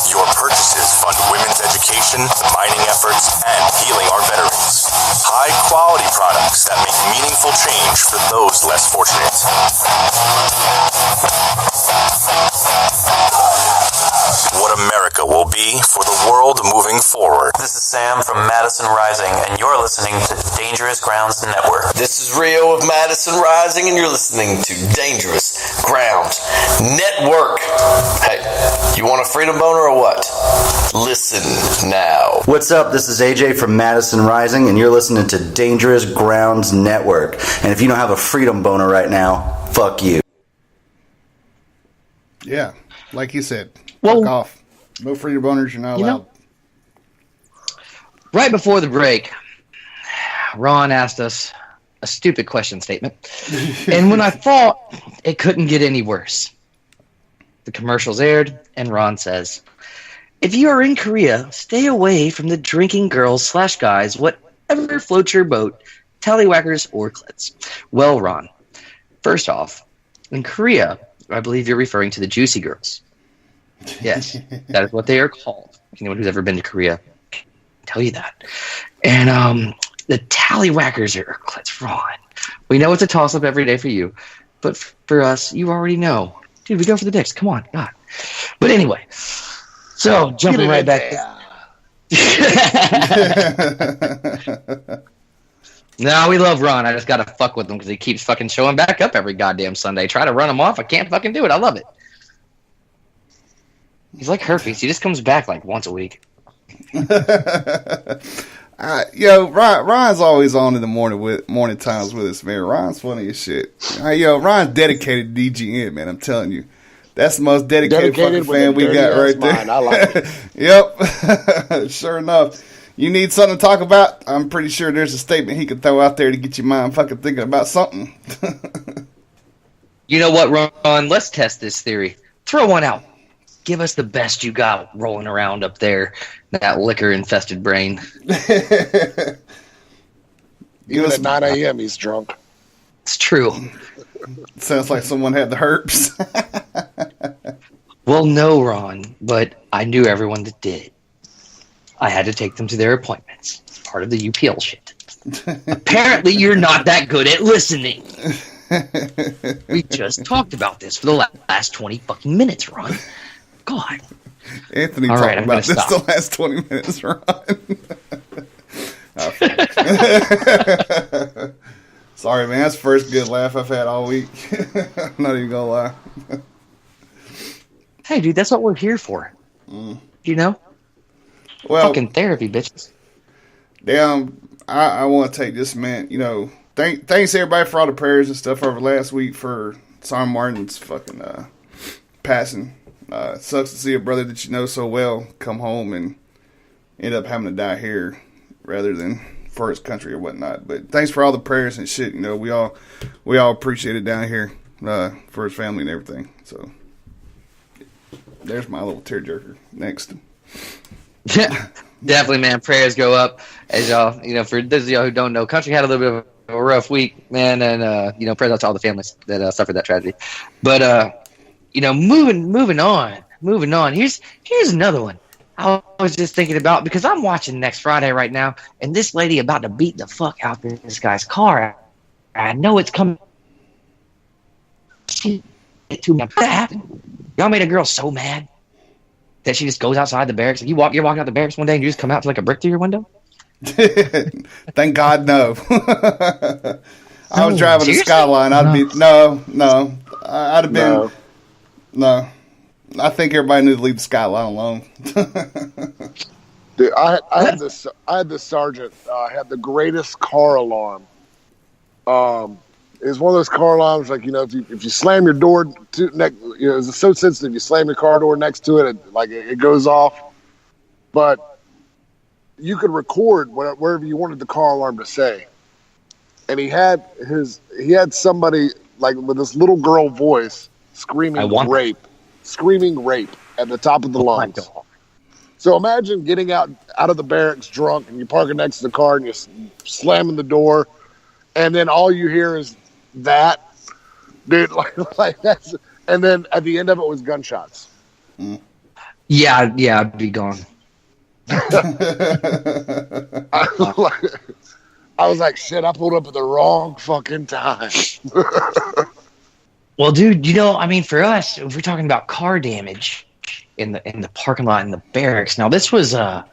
Your purchases fund women's education, the mining efforts, and healing our veterans. High-quality products that make meaningful change for those less fortunate. What America will be for the world moving forward. This is Sam from Madison Rising, and you're listening to Dangerous Grounds Network. This is Rio of Madison Rising, and you're listening to Dangerous Grounds Network. Hey, you want a freedom boner or what? Listen now. What's up? This is AJ from Madison Rising, and you're listening to Dangerous Grounds Network. And if you don't have a freedom boner right now, fuck you. Yeah, like you said, Well, fuck off. No freedom boners, you're not allowed. Right before the break, Ron asked us a stupid question statement. And when I thought it couldn't get any worse, the commercials aired, and Ron says, if you are in Korea, stay away from the drinking girls/guys, whatever floats your boat, tallywhackers or clits. Well, Ron, first off, in Korea, I believe you're referring to the juicy girls. Yes, that is what they are called. Anyone who's ever been to Korea can tell you that. And the tallywhackers are clits, Ron. We know it's a toss-up every day for you, but for us, you already know. Dude, we go for the dicks. Come on, God. But anyway, so jumping right back. No, we love Ron. I just gotta fuck with him because he keeps fucking showing back up every goddamn Sunday. Try to run him off. I can't fucking do it. I love it. He's like herpes. He just comes back like once a week. Ryan's always on in the morning times with us, man. Ryan's funny as shit. Ryan's dedicated to DGN, man. I'm telling you. That's the most dedicated fucking fan we got right there. I like it. Yep. Sure enough. You need something to talk about? I'm pretty sure there's a statement he could throw out there to get your mind fucking thinking about something. You know what, Ron? Let's test this theory. Throw one out. Give us the best you got rolling around up there, that liquor-infested brain. Even at 9 a.m., he's drunk. It's true. Sounds like someone had the herpes. Well, no, Ron, but I knew everyone that did. I had to take them to their appointments. It's part of the UPL shit. Apparently, you're not that good at listening. We just talked about this for the last 20 fucking minutes, Ron. God. Anthony All talked right, about this stop. the last 20 minutes, Ron. Sorry, man. That's the first good laugh I've had all week. I'm not even going to lie. Hey, dude, that's what we're here for. You know? Well, fucking therapy, bitches. Damn, I want to take this minute. Thanks everybody for all the prayers and stuff over last week for Sam Martin's fucking passing. It sucks to see a brother that you know so well come home and end up having to die here rather than for his country or whatnot. But thanks for all the prayers and shit. We all appreciate it down here for his family and everything. So there's my little tearjerker. Next. Yeah, definitely, man. Prayers go up as y'all. For those of y'all who don't know, country had a little bit of a rough week, man, and prayers out to all the families that suffered that tragedy. But moving on. Here's another one. I was just thinking about because I'm watching Next Friday right now, and this lady about to beat the fuck out of this guy's car. I know it's coming. Y'all made a girl so mad that she just goes outside the barracks. You're walking out the barracks one day and you just come out to like a brick through your window? Thank God, no. I was driving the seriously? Skyline. I'd be no. I'd have been no. I think everybody knew to leave the Skyline alone. Dude, I had this sergeant had the greatest car alarm. It was one of those car alarms, like if you slam your door it's so sensitive. You slam your car door next to it, it goes off. But you could record wherever you wanted the car alarm to say. And he had somebody like with this little girl voice screaming rape at the top of the lungs. So imagine getting out of the barracks drunk and you're parking next to the car and you're slamming the door, and then all you hear is that, dude, like that's, and then at the end of it was gunshots. Yeah, I'd be gone. I was like, shit, I pulled up at the wrong fucking time. Well, dude, I mean, for us, if we're talking about car damage in the parking lot in the barracks, now this was it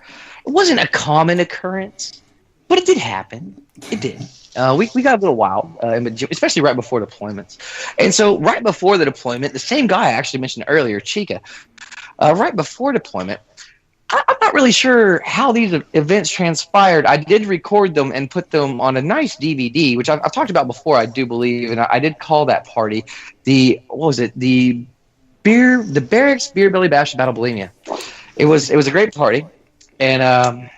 wasn't a common occurrence, but it did happen. It did. We got a little wild, especially right before deployments. And so right before the deployment, the same guy I actually mentioned earlier, Chica, right before deployment, I'm not really sure how these events transpired. I did record them and put them on a nice DVD, which I've talked about before, I do believe, and I did call that party the Barracks Beer Belly Bash Battle Bulimia. It was a great party, and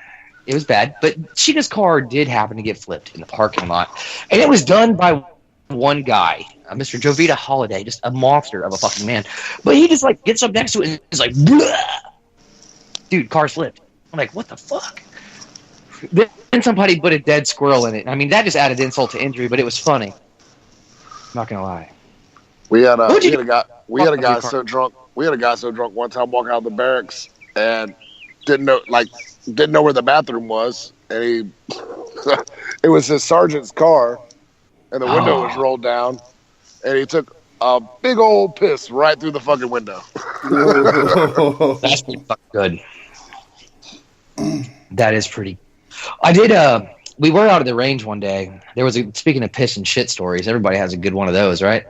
it was bad, but Chica's car did happen to get flipped in the parking lot, and it was done by one guy, Mr. Jovita Holiday, just a monster of a fucking man. But he just like gets up next to it and is like, "Bleh!" Dude, car slipped. I'm like, what the fuck? Then somebody put a dead squirrel in it. I mean, that just added insult to injury, but it was funny. I'm not gonna lie. We had a guy so drunk one time walking out of the barracks and didn't know where the bathroom was, and it was his sergeant's car, and the window was rolled down, and he took a big old piss right through the fucking window. That's pretty fucking good. That is pretty. I did. We were out at the range one day. There was speaking of piss and shit stories. Everybody has a good one of those, right?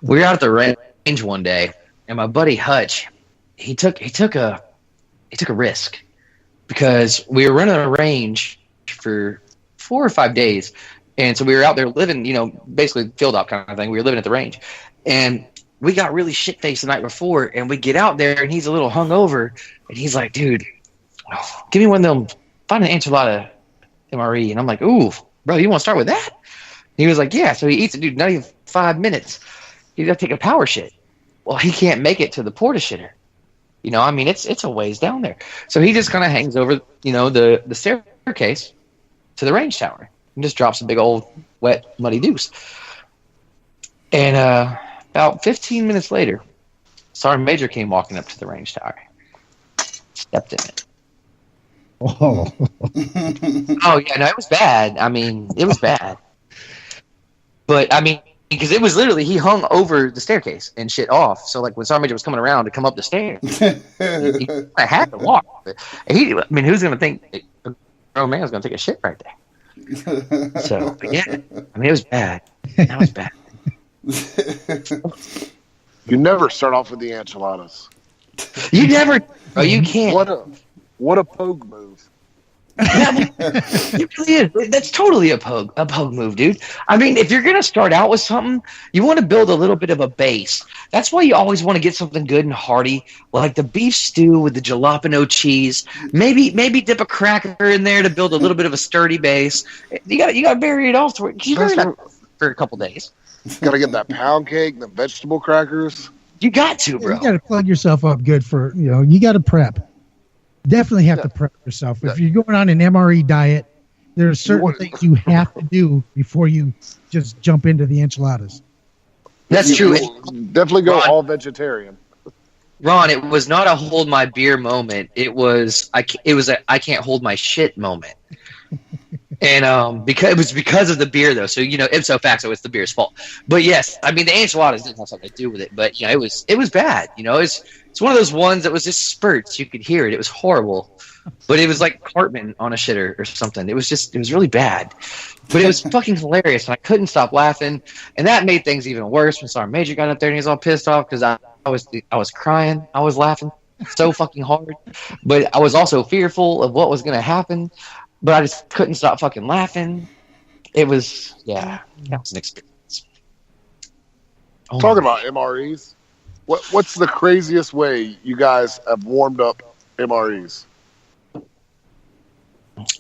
We were out at the range one day, and my buddy Hutch, he took a risk because we were running a range for 4 or 5 days, and so we were out there living, basically field op kind of thing. We were living at the range, and we got really shit faced the night before, and we get out there, and he's a little hungover, and he's like, dude, give me one of them, find an enchilada MRE. And I'm like, ooh, bro, you want to start with that? He was like, yeah. So he eats it, dude, not even 5 minutes. He's got to take a power shit. Well, he can't make it to the porta shitter. I mean, it's a ways down there. So he just kind of hangs over, the staircase to the range tower and just drops a big old wet, muddy deuce. And about 15 minutes later, Sergeant Major came walking up to the range tower. Stepped in it. Oh. Oh, yeah, no, it was bad. I mean, it was bad. But, I mean, because it was literally, he hung over the staircase and shit off. So, like, when Sergeant Major was coming around to come up the stairs, I had to walk. Who's going to think a grown man was going to take a shit right there? So, but yeah, I mean, it was bad. That was bad. You never start off with the enchiladas. You never. Oh, you can't. What a pogue move. It really is. That's totally a pogue move, dude. I mean, if you're gonna start out with something, you want to build a little bit of a base. That's why you always want to get something good and hearty, like the beef stew with the jalapeno cheese. Maybe dip a cracker in there to build a little bit of a sturdy base. You got to bury it off for a couple days. Got to get that pound cake, the vegetable crackers. You got to, bro. You got to plug yourself up good for, you got to prep. Definitely have to prep yourself. If you're going on an MRE diet, there are certain things you have to do before you just jump into the enchiladas. That's true. Definitely go all vegetarian. Ron, it was not a hold my beer moment. It was I can't hold my shit moment. And because of the beer though, so ipso facto it's the beer's fault. But yes, I mean the enchiladas didn't have something to do with it, but it was bad. It's one of those ones that was just spurts. You could hear it. It was horrible, but it was like Cartman on a shitter or something. It was really bad, but it was fucking hilarious, and I couldn't stop laughing. And that made things even worse when Sergeant Major got up there and he was all pissed off because I was crying. I was laughing so fucking hard, but I was also fearful of what was going to happen. But I just couldn't stop fucking laughing. It was, that was an experience. Talking about MREs, what's the craziest way you guys have warmed up MREs?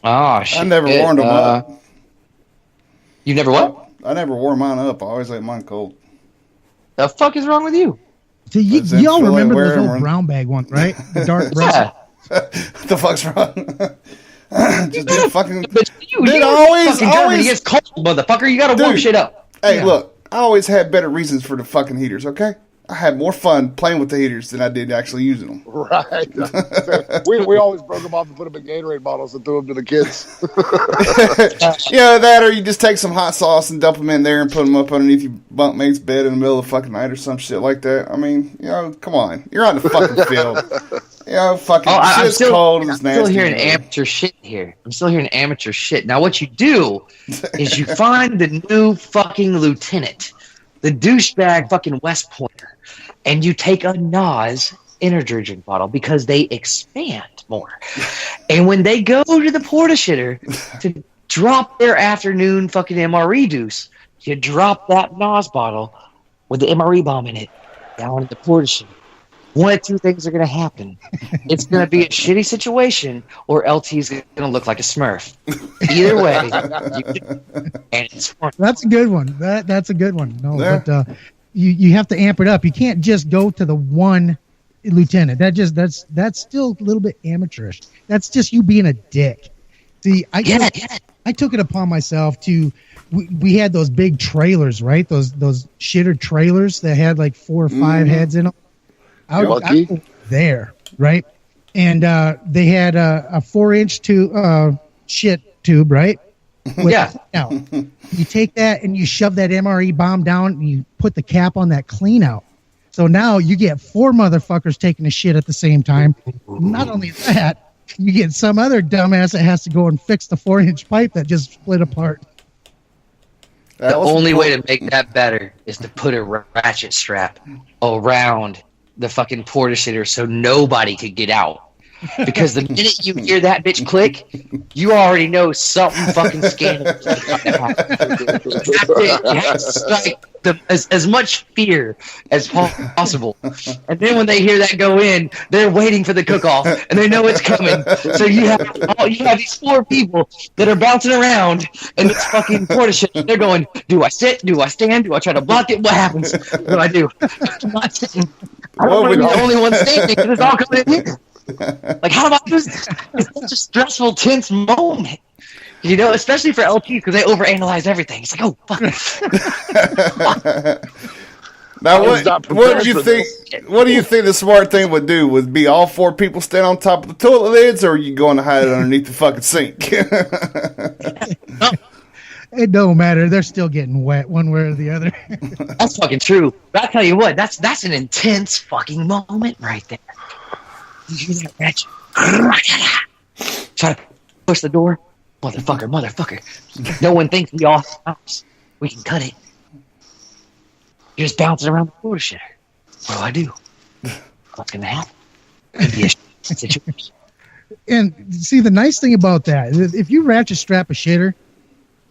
Oh, shit. I never warmed them up. You never what? I never wore mine up. I always let mine cold. The fuck is wrong with you? So y'all remember those old brown bag ones, right? The dark brown. Yeah. What the fuck's wrong? Just did fucking. Dude, always it gets cold, motherfucker. You gotta warm shit up. Hey, look, I always had better reasons for the fucking heaters. Okay. I had more fun playing with the heaters than I did actually using them. Right. we always broke them off and put them in Gatorade bottles and threw them to the kids. Yeah, that or you just take some hot sauce and dump them in there and put them up underneath your bunkmate's bed in the middle of the fucking night or some shit like that. I mean, come on. You're on the fucking field. Fucking shit's cold and it's nasty. I'm still hearing amateur shit here. I'm still hearing amateur shit. Now, what you do is you find the new fucking lieutenant, the douchebag fucking West Pointer, and you take a Nas energy drink bottle because they expand more. And when they go to the porta shitter to drop their afternoon fucking MRE deuce, you drop that Nas bottle with the MRE bomb in it down in the porta shitter. One of two things are going to happen. It's going to be a shitty situation, or LT's going to look like a Smurf. Either way, and it's fun. That's a good one. That's a good one. No, but you have to amp it up. You can't just go to the one lieutenant. That's still a little bit amateurish. That's just you being a dick. See, I took it upon myself to. We had those big trailers, right? Those shitter trailers that had like 4 or 5 heads in them. I was there, right? And they had a 4-inch shit tube, right? Now, you take that and you shove that MRE bomb down and you put the cap on that clean out. So now you get 4 motherfuckers taking a shit at the same time. Not only that, you get some other dumbass that has to go and fix the 4-inch pipe that just split apart. The only way to make that better is to put a ratchet strap around the fucking porta shitter so nobody could get out. Because the minute you hear that bitch click, you already know something fucking scandalous is about to happen. You have to strike as much fear as possible. And then when they hear that go in, they're waiting for the cook-off, and they know it's coming. So you have these 4 people that are bouncing around in this fucking porta shit. They're going, do I sit? Do I stand? Do I try to block it? What happens? What do I do? I'm not sitting. I don't want to be the only one standing because it's all coming in here. Like, how do I do this? It's such a stressful, tense moment. Especially for LT because they overanalyze everything. It's like, oh, fuck. Now, what do you think? What do you think the smart thing would do? Would be all 4 people stand on top of the toilet lids, or are you going to hide it underneath the fucking sink? It don't matter. They're still getting wet one way or the other. That's fucking true. But I tell you what, that's an intense fucking moment right there. You hear that ratchet? Try to push the door. Motherfucker. No one thinks we all stops. We can cut it. You're just bouncing around the porta shitter. What do I do? What's going to happen? Could be a situation. And see, the nice thing about that, if you ratchet strap a shitter,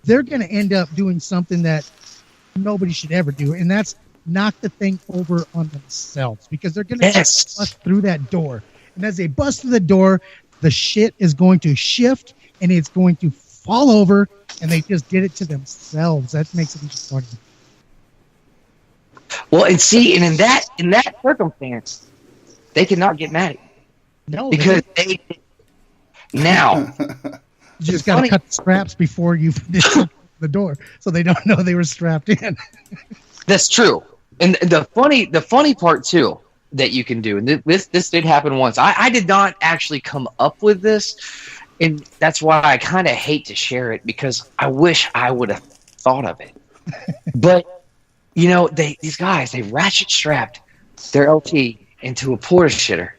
they're going to end up doing something that nobody should ever do, and that's knock the thing over on themselves because they're going to bust through that door. And as they bust through the door, the shit is going to shift and it's going to fall over, and they just did it to themselves. That makes it even funny. Well, and see, and in that circumstance, they cannot get mad at you. No, because they now you just got to cut the straps before you the door, so they don't know they were strapped in. That's true. And the funny part too that you can do, and this did happen once. I did not actually come up with this, and that's why I kind of hate to share it because I wish I would have thought of it. But these guys, they ratchet strapped their LT into a porta shitter,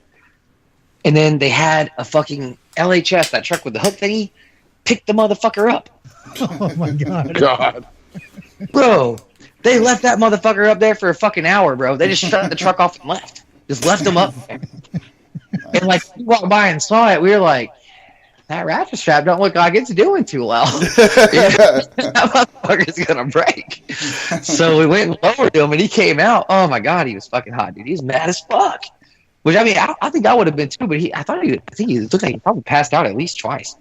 and then they had a fucking LHS, that truck with the hook thingy, pick the motherfucker up. Oh my god. Bro, they left that motherfucker up there for a fucking hour, bro. They just shut the truck off and left. Just left them up there. And like, we walked by and saw it, we were like, that ratchet strap don't look like it's doing too well. That motherfucker's gonna break. So we went and lowered him, and he came out. Oh my god, he was fucking hot, dude. He's mad as fuck. Which I mean, I think I would have been too, but I think he looked like he probably passed out at least twice.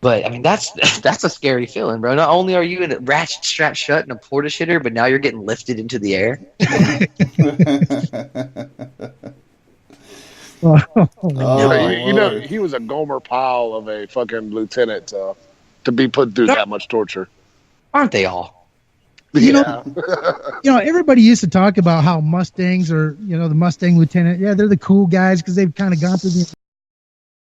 But I mean, that's a scary feeling, bro. Not only are you in a ratchet strap shut in a porta shitter, but now you're getting lifted into the air. He was a Gomer Pyle of a fucking lieutenant to be put through that much torture. Aren't they all? You know, everybody used to talk about how Mustangs or, the Mustang Lieutenant, they're the cool guys because they've kind of gone through the